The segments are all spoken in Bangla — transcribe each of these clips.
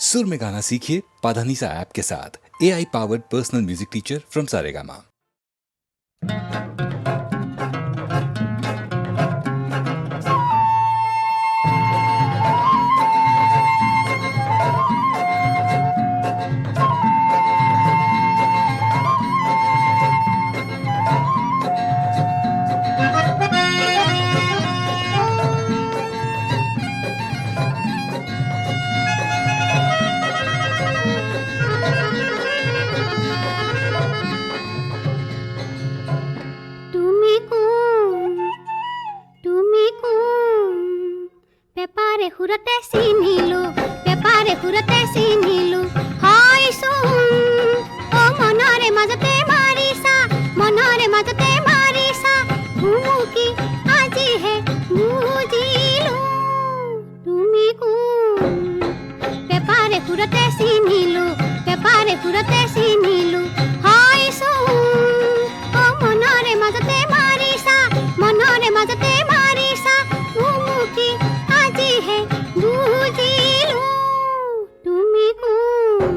सुर में गाना सीखिए पाधानीसा ऐप के साथ। AI powered personal music teacher from Saregama. হুরতে চিনিলো পেপারে হুরতে চিনিলো হয় শুন ও মনরে মাজতে মারিছা মনরে মাজতে মারিছা ভুমুকি আজি হে বুজিলো তুমি কোন পেপারে হুরতে চিনিলো পেপারে হুরতে চিনিলো হয় শুন ও মনরে মাজতে মারিছা মনরে মাজতে মারিছা ভুমুকি আজি হে বুজিলো তুমি কোন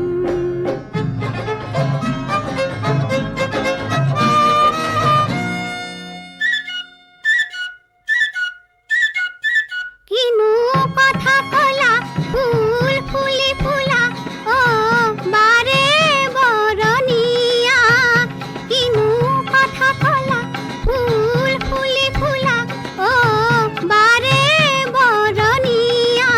কিনো কথা কলা ফুল ফুলি ফুলা ও বারে বরনিয়া কিনো কথা কলা ফুল ফুলি ফুলা ও বারে বরনিয়া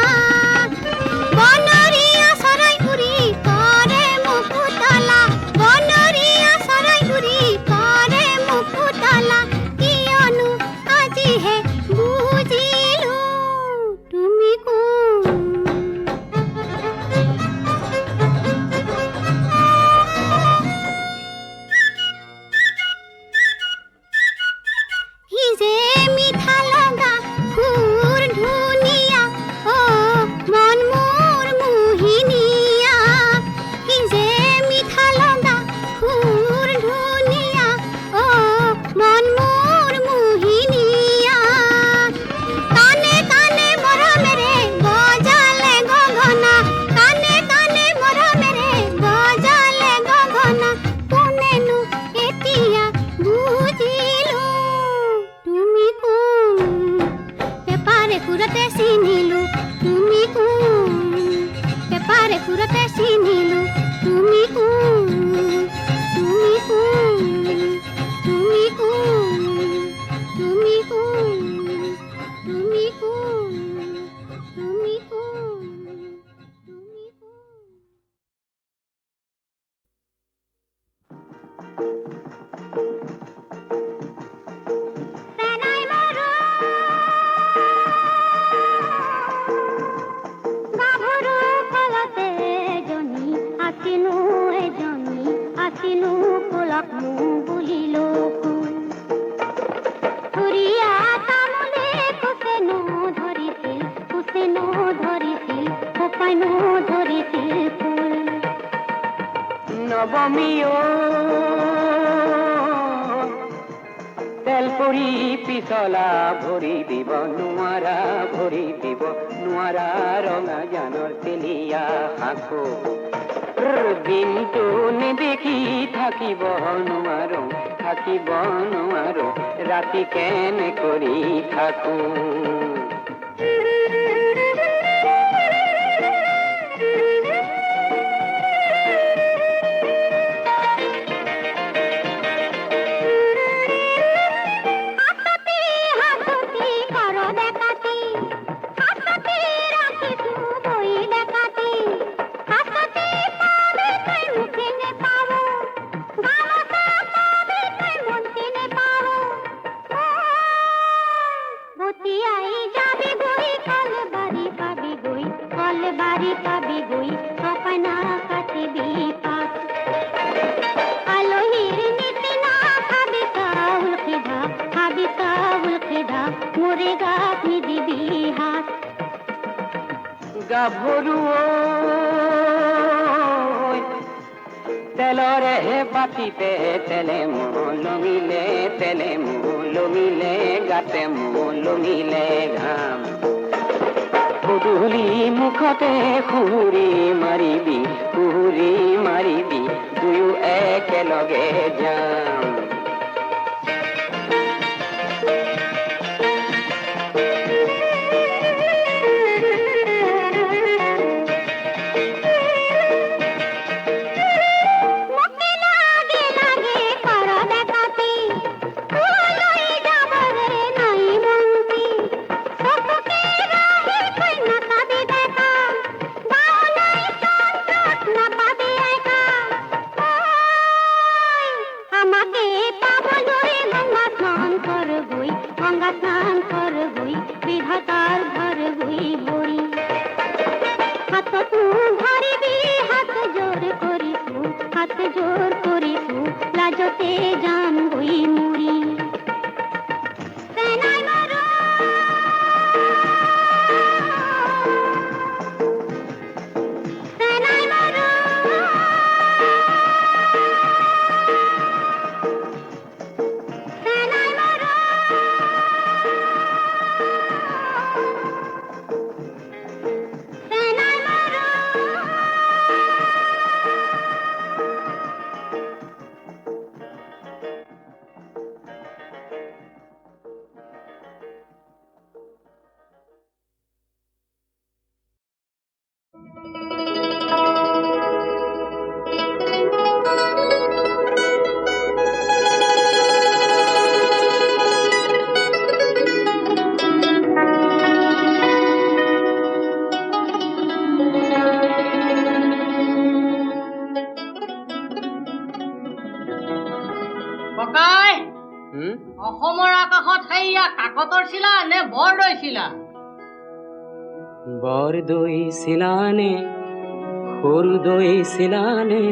বনরিয়া সরাই উড়ি করে মুকুতলা বনরিয়া সরাই উড়ি করে মুকুতলা কিয়নো আজি হে বুজিলো তুমি কোন হি যে মিঠা লগা সুর ধুনিয়া ও মন মোর মোহিনিয়া হি যে মিঠা লগা সুর ধুনিয়া ও মন মোর মোহিনিয়া কানে কানে মরমেরে গজালে গগনা কানে কানে মরমেরে গজালে গগনা কোনেনো এতিয়া বুজিলো তুমি কোন পেপারে হুরতে চিনিলো তুমি কোন পেপারে হুরতে চিনিলো তুমি কোন তুমি কোন তুমি কোন তুমি কোন তুমি কোন তুমি কোন তুমি কোন সেনাই মরু গাভৰু কলতে জনী আছিনো এজনী আছিনো কলক বুলিলো ধুৰিয়া তামোলে কুচেনো ধৰিছিল কোপাইনো ধৰিছিল ফুল নবমীয় তেল পৰি পিছলা ভৰি দিব নোৱাৰা ৰঙা জানৰ তেলিয়া সাঁকো দিনটো নেদেখি থাকিব নোৱাৰো ৰাতি কেনে কৰি থাকো হাততে হাততে কৰ দেকাতি হাততে ৰাখিছো বই দেকাতি হাততে পাবে তাই মুখে নে পাব গামোচা পাবে তাই মনতে নে পাব বতিয়াই যাবি গই কল বাড়ি পাবি গই সপনা কাটিবি পাত আলোহির নীতি না খাবি কাউল খিধা মোরে গাত নিদিবি হাত গাভৰু তেলৰে বাতিতে তেলে লমিলে গাতে লমিলে ঘাম গধূলি মুখতে সুৰি মাৰি ধরিবি হাত জোর করিছু, হাত জোর করিছু, লাজতে জান বই মুড়ি। সেনাই মারো, সেনাই মারো, সেনাই মারো, সেনাই মারো। ককাই হুম অসমৰ আকাশত সেইয়া কাকতৰ চিলা নে বৰদৈ চিলা? বৰদৈ চিলানে সৰুদৈ চিলানে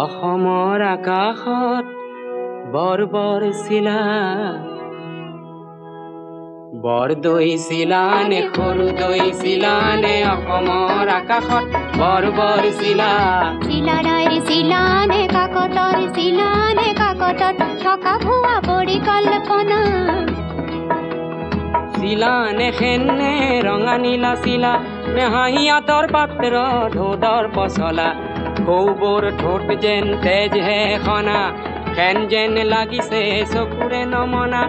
অসমৰ আকাশত বৰ বৰ চিলা। বৰদৈ চিলানে সৰুদৈ চিলানে অসমৰ আকাশত বৰ বৰ চিলা। চিলাৰাইৰ চিলানে কাকতৰ চিলানে কাকতত থকা ভুৱা পৰিকল্পনা। চিলানে খেনে ৰঙা নীলা চিলা নে হাঁহিয়াতৰ পাত্ৰ ঢোদৰ পচলা। সৌবোৰ ঠোঁট যেন তেজ হে খনা খেন যেন লাগিছে চকুৰে নমনা।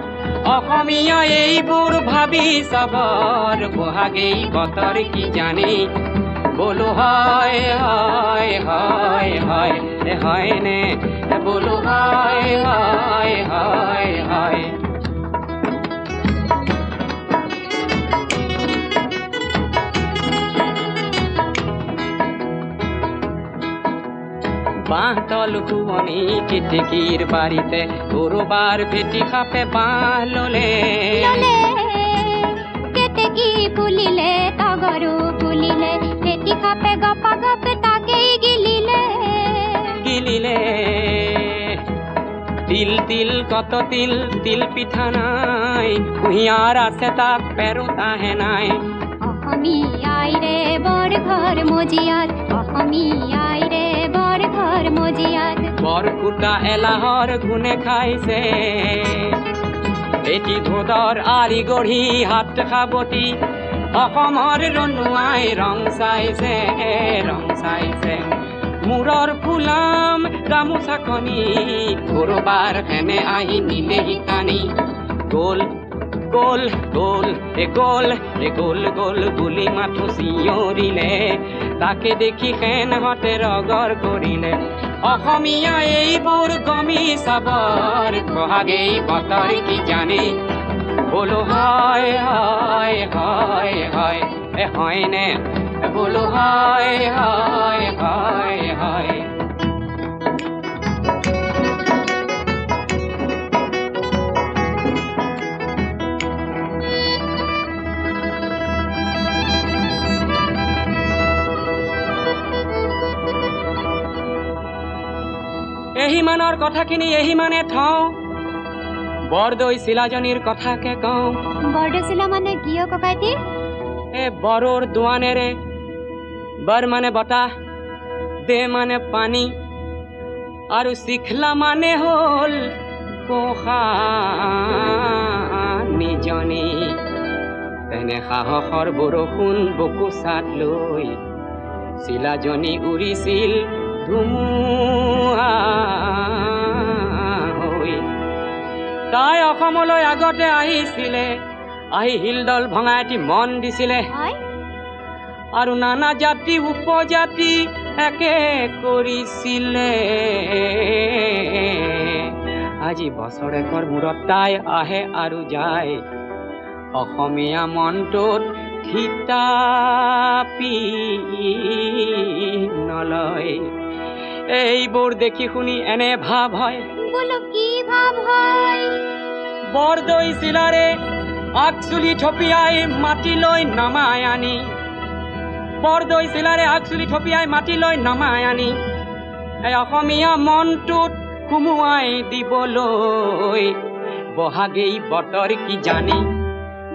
অসমীয়া এইবোৰ ভাবি চাবৰ বহাগেই বতৰ কি জানি। বলো হয় হয় হয় হয় হয়নে বলো হয় হয় হয় হয়। বাঁহতল শুৱনি কেতেকীৰ বাৰীতে কৰবাৰ ভেটি সাপে বাঁহ ললে। ললে কেতেকী ফুলিলে তগৰো ফুলিলে ভেটি খাপে গপা গপ তাকেই গিলিলে। গিলিলে তিল তিল কত তিল তিল পিঠা নাই কুঁহিয়াৰ আছে তাক পেৰোতাহে নাই। অসমীয়াই ৰে বৰ ঘৰ মজিয়াত, অসমীয়াই ৰে বৰ ঘৰ মজিয়াত। বৰফুটা এলাহৰ গুণে খাইছে এটি ধোদৰ আৰি গঢ়ি হাত সাৱটি। অসমৰ ৰনুৱাই ৰং চাইছে ৰং চাইছে। মূৰৰ ফুলাম গামোচাখনি কৰবাৰ হেনে আহি নিলেহি টানি। গ'ল গ'ল গ'ল গ'ল গ'ল গ'ল বুলি মাথো চিঞৰিলে। তাকে দেখি সেনহঁতে ৰগৰ কৰিলে। অসমীয়া এইবোৰ গমি চাবৰ বহাগেই বতৰ কি জানি। বলো হয় হয় হয় হয় হয়নে বলো হয় হয় হয় হয়। এহিমানৰ কথাখিনি এহিমানে থওঁ। বৰদৈ চিলাজনীৰ কথাকে কওঁ। বৰদৈচিলা মানে কি অ ককাইটি? এ বৰৰ দোৱানেৰে বৰ মানে বতাহ দে মানে পানী আৰু চিখলা মানে হ'ল গোসানীজনী। তেনে সাহসৰ বৰষুণ বুকু চাট লৈ চিলাজনী উৰিছিল ধুমুহা হৈ। তাই অসমলৈ আগতে আহিছিলে, আহি শিলডল ভঙা এটি মন দিছিলে। হয় আৰু নানা জাতি উপজাতি একে কৰিছিলে। আজি বছৰেকৰ মূৰত তাই আহে আৰু যায় অসমীয়া মনটোত থিতাপি নলয়। এইবোৰ দেখি শুনি এনে ভাৱ হয়। বোলো কি ভাৱ হয়? বৰদৈ চিলাৰে আগচুলি থপিয়াই মাটিলৈ নমাই আনি বৰদৈ চিলাৰে আগচুলি থপিয়াই মাটি লৈ নমাই আনি এই অসমীয়া মনটোত সুমুৱাই দিবলৈ বহাগেই বতৰ কি জানি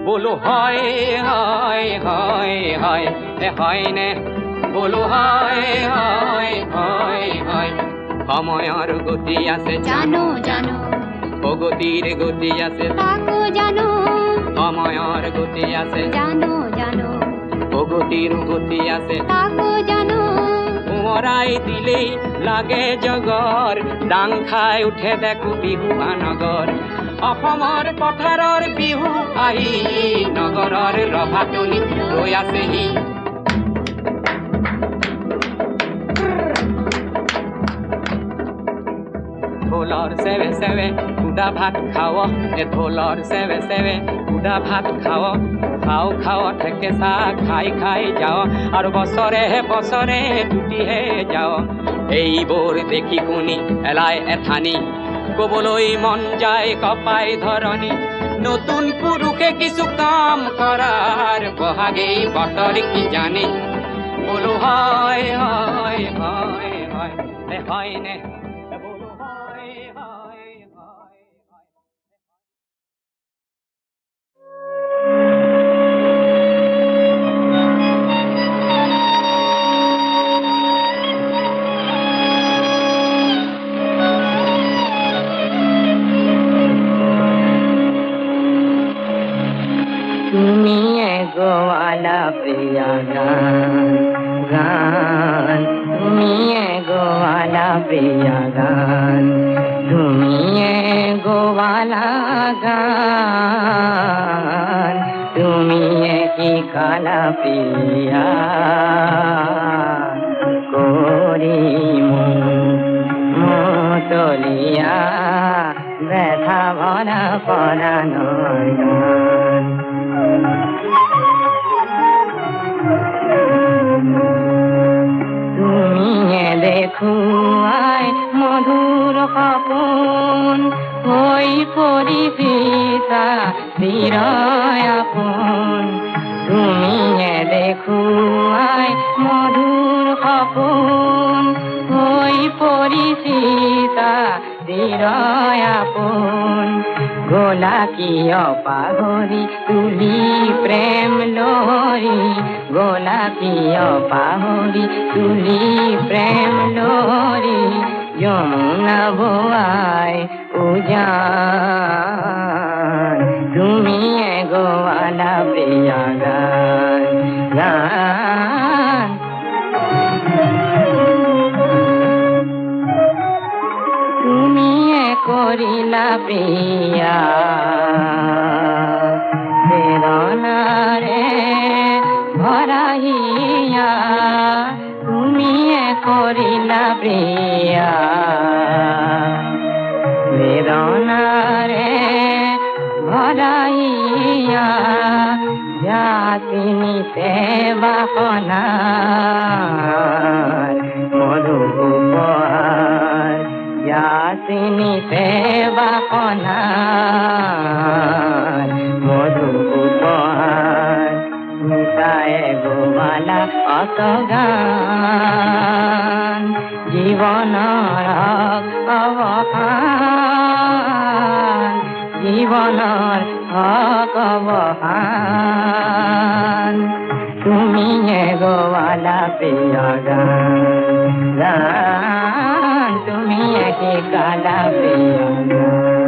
বোলো হয় হয় হয় হয় হয়নে বোলো হয় হয় হয় হয় সময়ৰ গতি আছে জানো জানো প্ৰগতিৰ গতি আছে তাকো জানো সময়ৰ গতি আছে জানো জানো প্ৰগতিৰ গতি আছে তাকো জানো সোঁৱৰাই দিলেই লাগে জগৰ ডাং খাই উঠে দেখো বিহু নগৰ অসমৰ পথাৰৰ বিহু আহি নগৰৰ ৰভাতলিত ৰৈ আছেহি ঢোলৰ চেৱে চেৱে সুদা ভাত খাৱ ঢোলৰ চেৱে চেৱে সুদা ভাত খাৱ খাও খাও ঠেকেচা খাই খাই যাও আৰু বছৰে বছৰে টুটিহে যাও এইবোৰ দেখি শুনি এলাই এঠানি ক'বলৈ মন যায় কপাই ধৰণী নতুন পুৰুষে কিছু কাম কৰাৰ বহাগেই বতৰ কি জানি বোলো হয় হয় হয় হয় হয়নে বোলো হয় হয় হয় হয় তুমি গোয়ালা প্রিয়া গান গান তুমি গোয়ালা প্রিয়া গান তুমি গোয়ালা গান তুমি কি কালা প্রিয়া করি মতলিয়া ব্যথা ভরা পরানোর গান তুমি দেখো আয় মধুর কাপন হই পরিচিতা চিরয় আপন তুমি দেখো আয় মধুর কাপন হই পরিচিতা চিরয় আপন গোলাকিয় পাহরি তুলি প্রেম লহরি গোলাকিয় পাহরি তুলি প্রেম লহরি যমুনা বোয়ায় উজান তুমি গোয়ালা প্রিয়া গান গান তুমি করিলা প্রিয়া বেদনারে ভরাইয়া তুমি করিলা প্রিয়া বেদনারে ভরাইয়া জাতিনি সেবা কনার মধু উপহার জাতিনি সেবা কনার মধু উপহার মিশায় গোমালা অতগান জীবনৰ অৱসান জীবনৰ অৱসান তুমি গোৱালা প্ৰিয় গান তুমি কি কালা প্ৰিয় গান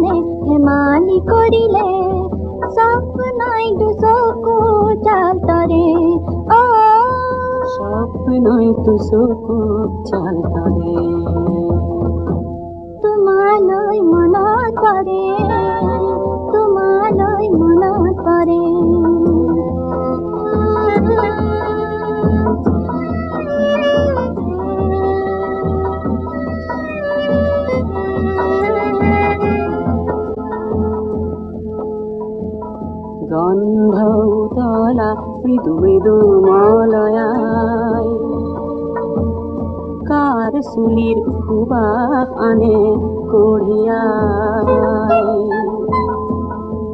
মনে হেমালি করিলে স্বপ্নই দুচকু চাল তরে ও স্বপ্নই দুচকু চাল তরে তোমালৈ মনত পৰে তোমালৈ মনত পৰে গন্ধ উতলা মৃদু মৃদু মলয়াই কার চুলির সুবাস আনে কঢ়িয়াই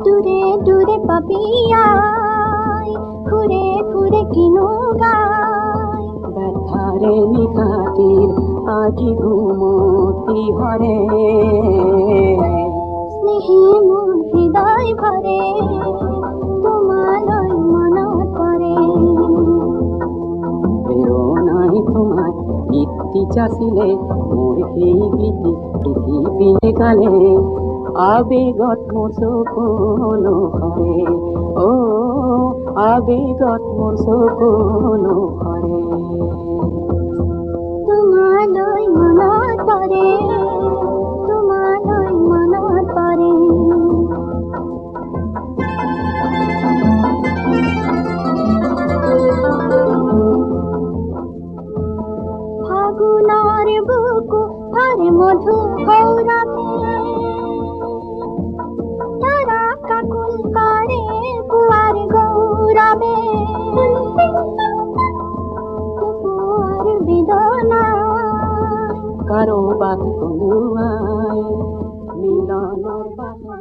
দূৰে দূৰে পাপিয়াই ঘূৰে ঘূৰে কিনো গাই ব্যথারে নিঘাটির আজি ঘুমতি হরে স্নেহে মোৰ হৃদয় ভৰে তোমালৈ মনত পৰে প্রেরণাই তোমার নিত্যি চাচিলে মোর সেই গীতি পৃথিবী কালে আবেগত মোর চকুলো হরে ও আবেগত মোর চকুলো হরে তোমালৈ মনত পৰে তোমালৈ মনত পৰে ফাগুনৰ বুকু ভৰে মধু সৌৰভে তাৰা কাকুল কৰে পুৱাৰ গৌৰৱে পুৱাৰ বেদনা কারো বাত কলুয়াই মিলনের বাসনা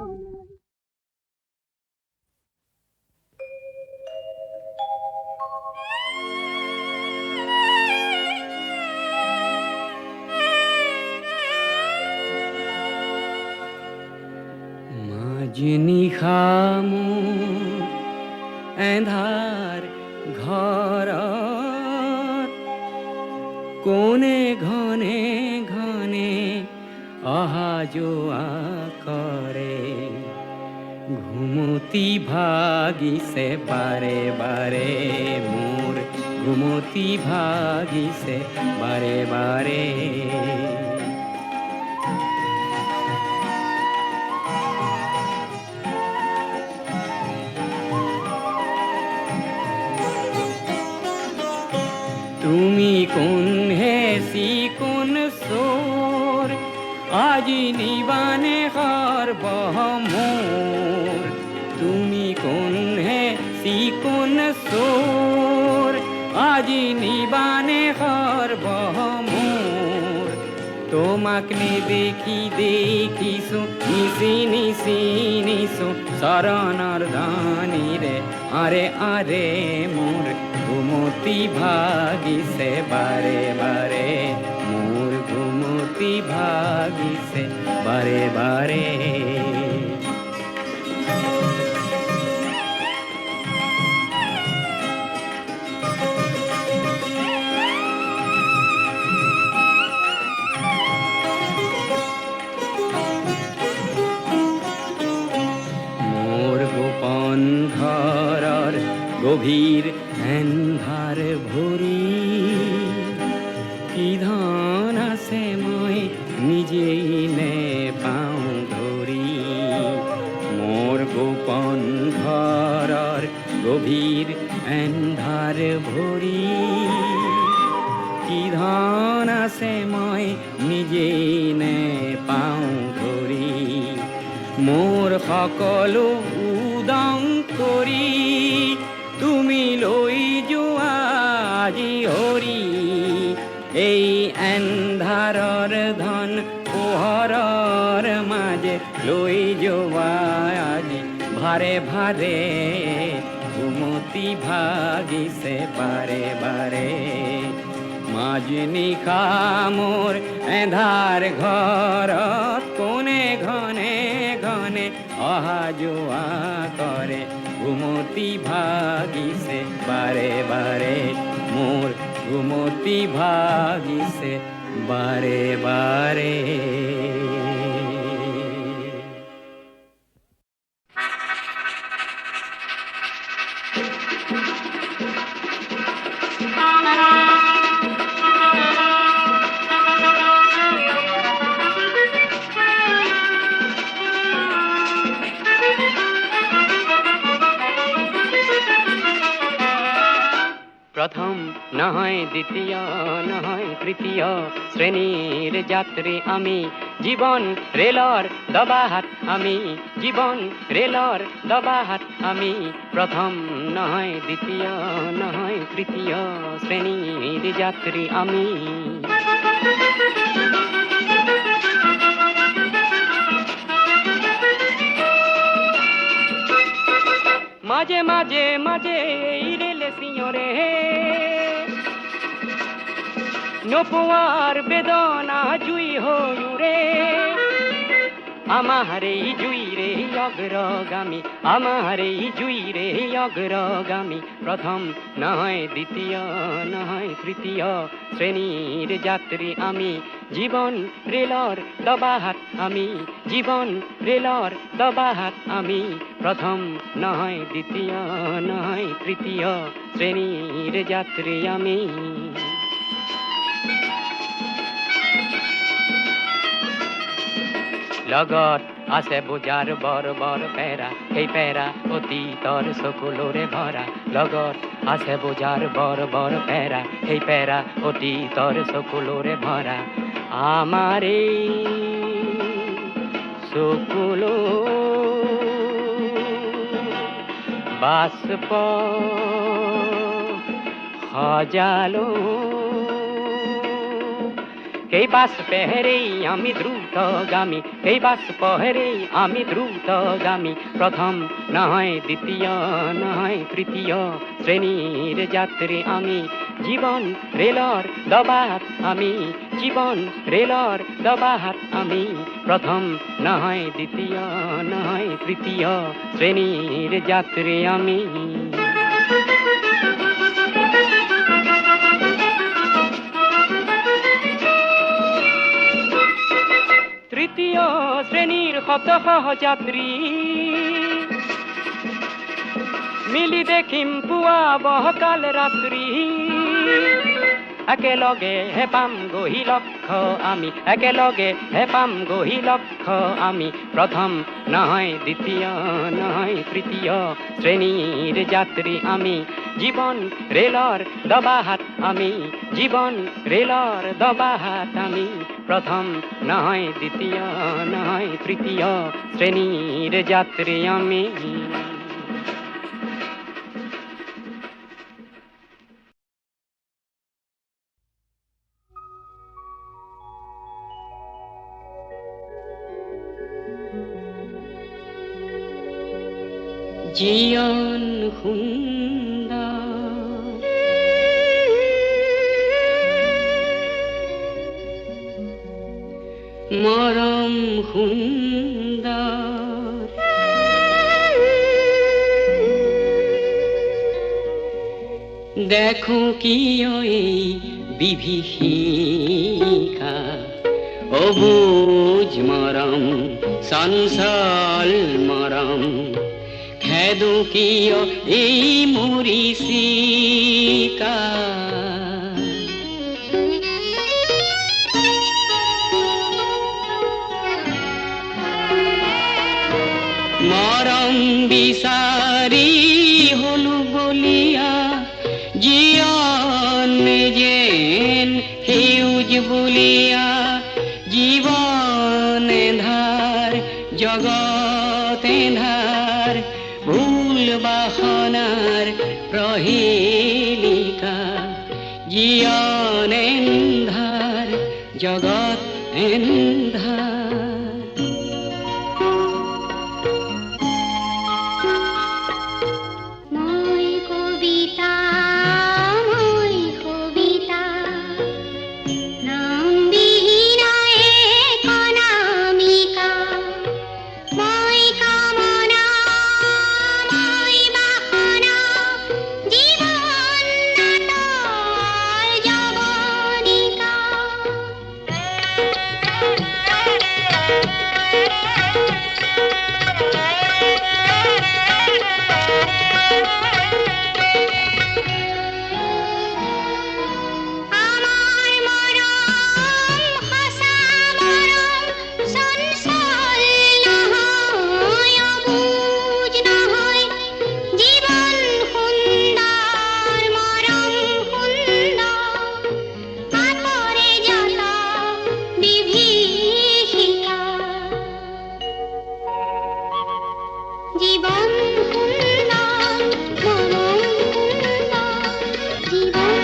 মাজনিশা মোৰ এন্ধাৰ ঘৰত কোনে ঘনে ঘনে অহা যোৱা কৰে ঘুমতি ভাগিছে বাৰে বাৰে মোৰ ঘুমতি ভাগিছে বাৰে বাৰে তুমি কোন হেসি কোন সোর আজি নিবানে সর্বহ মোর তুমি কোন হেসি কোন সোর আজি নিবানে সর্বহ মোর তোমাক নেদেখি দেখিছো নিশি নিশি নিশো শরণৰ ধানীৰে আরে আরে মোর ঘুমতি ভাগিছে বারে বারে মোর ঘুমতি ভাগিছে বারে বারে মোর গোপন ঘৰৰ গভীৰ এন্ধাৰ ভৰি কি ধন আছে মই নিজেই নেপাওঁ ধৰি মোৰ গোপন ঘৰৰ গভীৰ এন্ধাৰ ভৰি কি ধন আছে মই নিজেই নেপাওঁ ধৰি মোৰ সকলো উদং কৰি তুমি লৈ যোৱা আজি হৰি এই এন্ধাৰৰ ধন পোহৰৰ মাজে লৈ যোৱা আজি ভাৰে ভাৰে ঘুমতি ভাগিছে বাৰে বাৰে মাজনিশা মোৰ এন্ধাৰ ঘৰত কোনে ঘনে ঘনে অহা যোৱা কৰে ঘুমতি ভাগিছে বাৰে বাৰে মোৰ ঘুমতি ভাগিছে বাৰে বাৰে প্রথম নয় দ্বিতীয় নয় তৃতীয় শ্রেণীর যাত্রী আমি, জীবন রেলর দবাহাত আমি, জীবন রেলর দবাহাত আমি, প্রথম নয় দ্বিতীয় নয় তৃতীয় শ্রেণীর যাত্রী আমি। মাঝে মাঝে মাঝে এই রেলে সিঁড়ে নপুয়ার বেদনা জুই হইরে, আমার এই জুই রে অগ্রগামী, আমার এই জুই রে অগ্রগামী, প্রথম নয় দ্বিতীয় নয় তৃতীয় শ্রেণীর যাত্রী আমি, জীবন রেলর দবাহাত আমি, জীবন রেলর দবাহাত আমি, প্রথম নয় দ্বিতীয় নয় তৃতীয় শ্রেণীর যাত্রী আমি। লগত আছে বুজার বড় বড় পেরা, এই পেরা অতীতর সকলোরে ভরা, লগত আছে বুজার বড় বড় পেরা, এই পেরা অতীতর সকলোরে ভরা, আমার এই সকলো বাষ্প সজালো, এই বাস পেহরেই আমি দ্রুতগামী, এই বাস পেহরেই আমি দ্রুতগামী, প্রথম নয় দ্বিতীয় নয় তৃতীয় শ্রেণীর যাত্রী আমি, জীবন রেলর দবাহাত আমি, জীবন রেলর দবাহাত আমি, প্রথম নয় দ্বিতীয় নয় তৃতীয় শ্রেণীর যাত্রী আমি। তৃতীয় শ্রেণীর শত সহযাত্রী মিলি দেখিম পুৱা বহকাল ৰাত্ৰি, একেলগে হে পাম গহি লক্ষ্য আমি, একেলগে হে পাম গহি লক্ষ্য আমি, প্রথম নয় দ্বিতীয় নয় তৃতীয় শ্রেণীর যাত্রী আমি, জীবন রেলর দবাহাত আমি, জীবন রেলর দবাহাত আমি, প্রথম নয় দ্বিতীয় নয় তৃতীয় শ্রেণীর যাত্রী আমি। জীয়ন সুন্দর মরম সুন্দর, দেখো কি এই বিভীষিকা, অবুজ মরম চঞ্চল মরম, খেদো কিয় এই মরিচিকা, মরম বিচাৰি হলো বলিয়া, জীয়ন যেন সেউজ বলিয়া, জীবন ধাৰ জগত ধাৰ, ভুল বাসনাৰ প্ৰহেলিকা, জীয়ন এন্ধাৰ জগত এন্ধাৰ। জীবন সুন্দর মরণ সুন্দর জীবন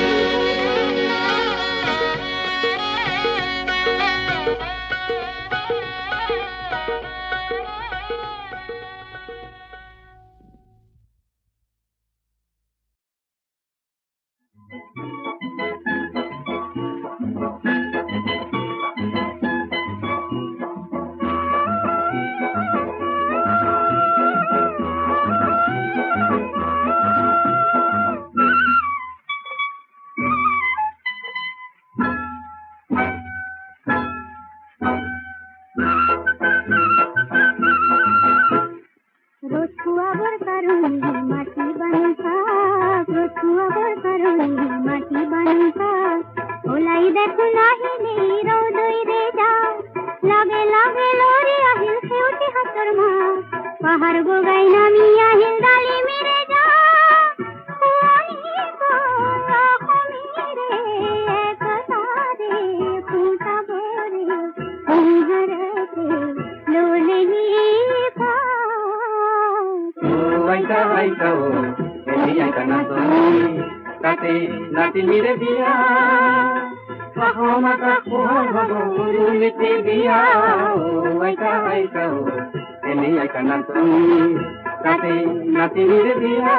রসুয়াবার কারণে মাটি বানতা রসুয়াবার কারণে মাটি বানতা ওলাই দেখো নাহিলে রোদই রে যা লাগে লাগে লরি আহিল সেউটি হাতর মা পাহাড় গোগাই নামি আহিল ডালি মেরে যা কুয়ারি গো রে একতারে ফুটা বরে কুহরতে লোলেলি পা Aita aita o, eli aita nato, tate nati mire dia, pahoma pohon hodo uniti dia. Aita aita o, eli aita nato, tate nati mire dia.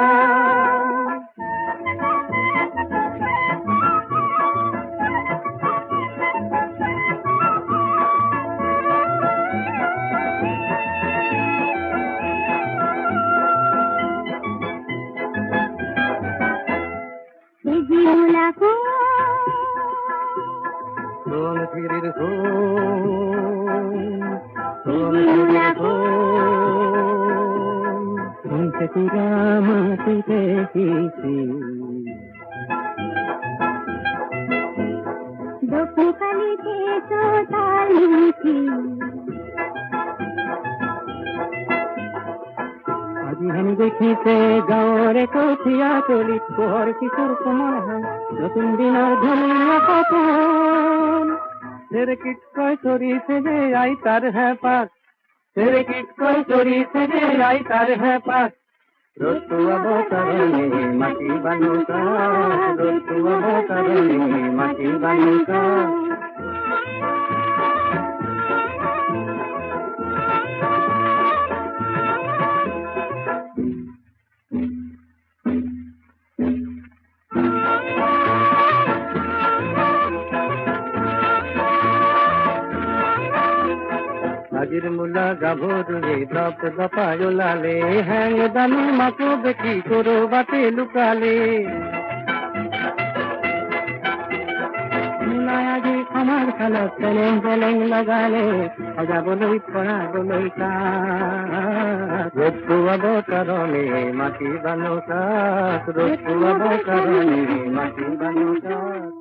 জীবলাকো Son firir son firir unse tirama te kisi. দুঃখ কালিতে তো তালিছি আজি আমি দেখিছে গাঁৱৰে কঠীয়া তলিত পোহৰ কিশোৰ কোমল হয় নতুন দিনৰ ধনীয়া সপোন চেৰেকিতকৈ চৰিছে যে আইতাৰ হেঁপাত চেৰেকিতকৈ চৰিছে যে আইতাৰ হেঁপাত ৰতুৱাব কাৰণে মাটি বানুকা ৰতুৱাব কাৰণে মাটি বানুকা আজিৰ মূলা গাভৰুৱে দপ দপাই ওলালে হেং দানু মাকো দেখি কৰবাতে লুকালে মূলাই আজি আমাৰ খালত চেলেং চেলেং লগালে সজাবলৈ পৰাবলৈ কাঠ ৰতুৱাব কাৰণে মাটি বানো কাঠ ৰতুৱাব কাৰণে মাটি বানো কাঠ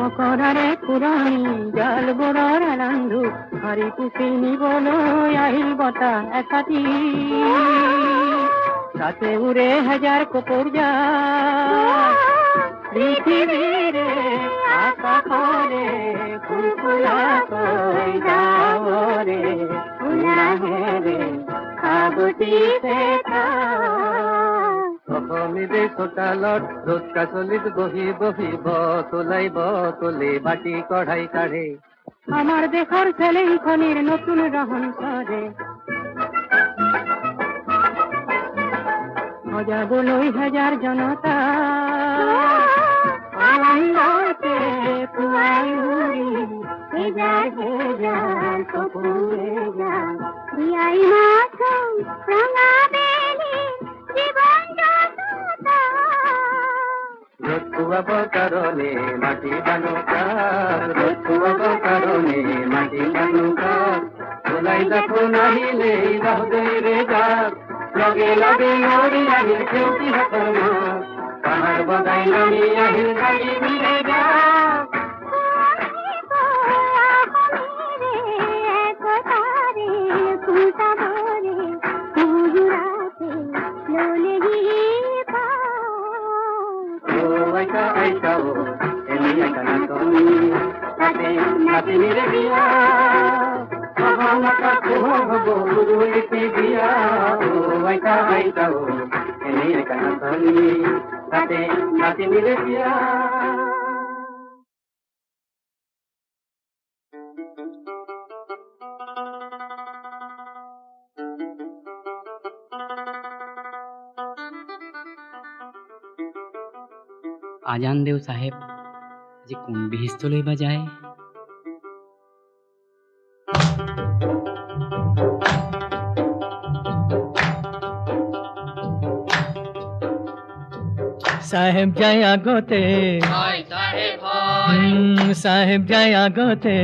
মকৰাৰে পুৰণি জাল বোৰৰ আনন্দু হাৰি পুচি নিবলৈ আহিল বতাহ একাতি তাতে উৰে হাজাৰ কপৰ যায় পৃথিৱীৰে আকাশৰে ফুলফুলাকৈ যাৱৰে ফুলাহেৰে সাবতিছে অসমীৰে চোতালত ৰ'দ কাচলিত বহি বহি বতলে বাটি কঢ়াই কাঢ়ে আমাৰ দেশৰ চেলেংখনিৰ নতুন ৰহন কৰে সজাবলৈ হাজাৰ জনতা আনন্দতে পুৱাই উৰি হেজাৰ হেজাৰ চকুৰে যাম বিয়াই মাথোঁ ৰঙা বেলি জীৱন ৰতুৱাব কাৰণে মাটি বানুকা ৰতুৱাব কাৰণে মাটি বানুকা ওলাই দেখো নাহিলে বাহুদৈৰে যাক লগে লগে নৰি আহিল সেউটি হাতৰ মাছ পাহাৰ বগাই নামি আহিল গাড়ী মিৰে যাক একতাৰে ফুটা বৰে সুজুৰাতে নাতিনির বিয়া মহামাতা তোমার হব গুরুলিতে বিয়া ও আইতা আইতা ও এনে কানা তনি তাতে নাতিনির বিয়া আজান দেও সাহেব আজি কোন বিহিস্তলৈ বা যায় সাহেব যায় আগতে হয় সাহেব হয় সাহেব যায় আগতে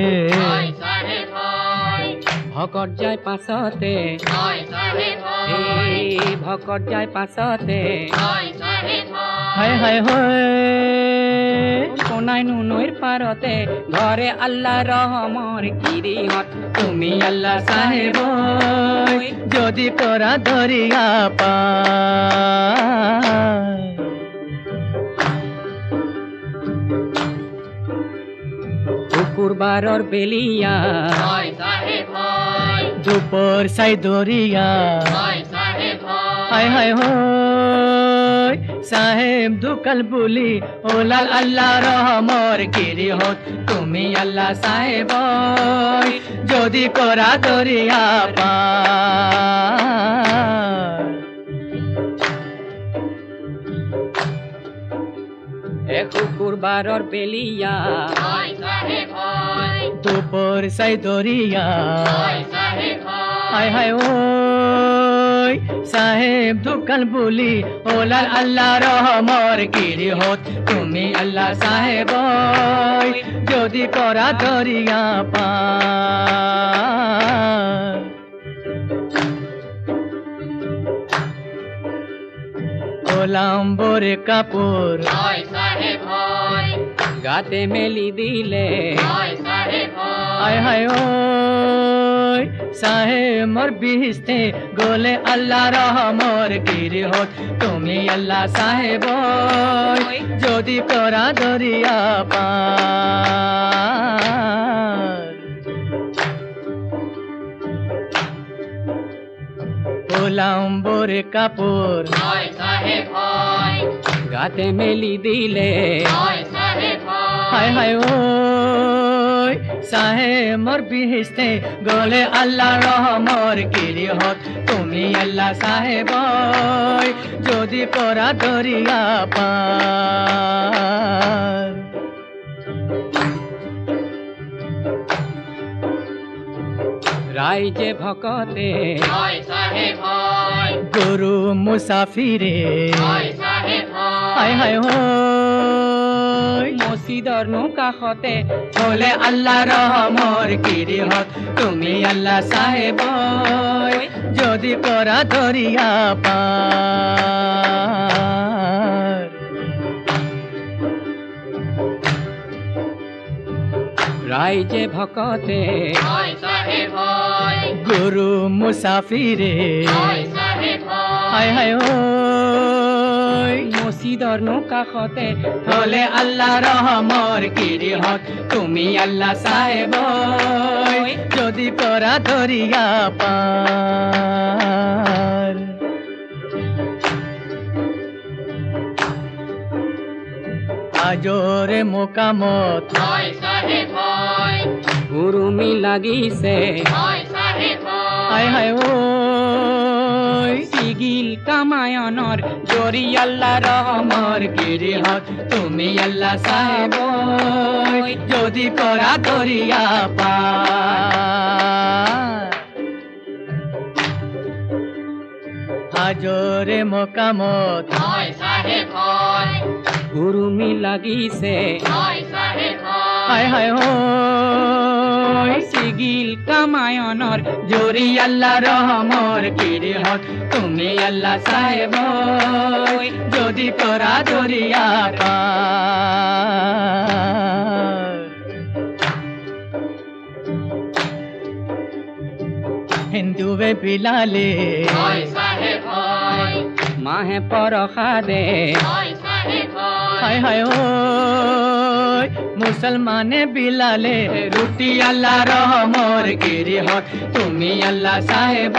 হয় সাহেব হয় ভকত যায় পাছতে হয় সাহেব হয় এই ভকত যায় পাছতে হয় সাহেব হায় হয় হায় হয় কোনাই নৈৰ পাৰতে ঘৰে আল্লাহ ৰহমৰ গিৰিহঁত তুমি আল্লাহ সাহেব সাহেব যদি তোরা ধরিয়া পায় শুকুৰবাৰৰ বেলিয়া হয় সাহেব হয় দুপর সাই দরিয়া হয় সাহেব হায় হয় হায় হয় সাহেব দুকাল বুলি ওলাল আল্লাহ রহমর গিরিহত তুমি আল্লাহ সাহেব যদি করা দরিয়া পায় শুকুৰবাৰৰ বেলিয়া হয় সাহেব হয় দুপর সাই দরিয়া হয় সাহেব হায় হয় হায় ওই সাহেব দুকাল বুলি ওলাল আল্লাহ রহমর গিরিহত তুমি আল্লাহ সাহেব যদি করা দরিয়া পায় ওলাম্বরে কাপড় হয় সাহেব হয় গাতে মেলি দিলে হয় সাহেব হায় হয় হায় ওই সাহেব মোর বিহিস্তে গোলে আল্লাহ রহমর গিরিহত তুমি আল্লাহ সাহেব যদি করা দরিয়া পার ওলাম্বরে কাপড় হয় সাহেব হয় গাতে মেলি দিলে হয় সাহেব হায় হয় হায় ওই সাহেব মোর বিহিস্তে গোলে আল্লাহ রহমর গিরিহত তুমি আল্লাহ সাহেব যদি করা দরিয়া পার রাইজে ভকতে হয় সাহেব হয় গরু মুসাফিরে হয় সাহেব হায় হয় হায় হয় মসজিদৰ কাষতে বলে আল্লাহ রহমর গিরিহত তুমি আল্লাহ সাহেব যদি করা দরিয়া পার রাইজে ভকতে হয় সাহেব হয় গরু মুসাফিরে হয় সাহেব হায় হয় হায় হয় মসজিদৰ কাষতে বলে আল্লাহ রহমর গিরিহত তুমি আল্লাহ সাহেব যদি করা দরিয়া পার আজরে মোকামত হয় সাহেব হয় উৰুমি লাগিছে হয় সাহেব হায় হায় ওই সিগিল কামায়নৰ জৰি আল্লাহ রহমর গিরিহত তুমি আল্লাহ সাহেব যদি করা দরিয়া পার হাজরে মোকামত হয় সাহেব হয় উৰুমি লাগিছে হয় সাহেব হায় হয় হায় ওই সিগিল কামায়নৰ জোরি আল্লাহ রহমর গিরিহত তুমি আল্লাহ সাহেব যদি করা দরিয়া পার হিন্দুবে বিলালে হয় সাহেব হয় মাহে পৰসাদে হয় সাহেব হয় হায় হায় ওই মুসলমানে বিলালে রুটি আল্লাহ রহমর গিরি হট তুমি আল্লাহ সাহেব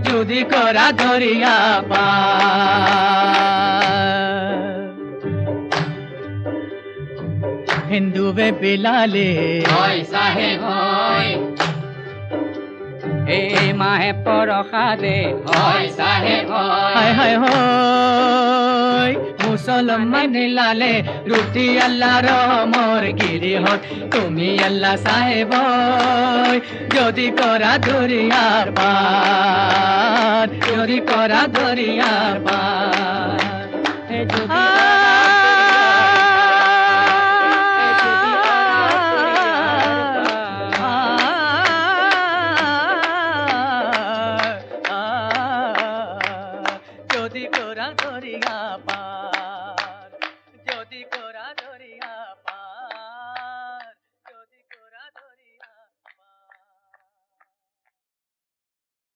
যদি করা ধরিয়া পা হিন্দুবে বিলালে হয় সাহেব হয় এ মাহে পরখাদে হয় সাহেব হয় হায় হায় হয় মুসলমান লালে রুটি আল্লাহ রহমর গিরি হট তুমি আল্লাহ সাহেব যদি করা দরিয়ার পার যদি করা দরিয়ার পার এ যদি করা যদি করা দরিয়ার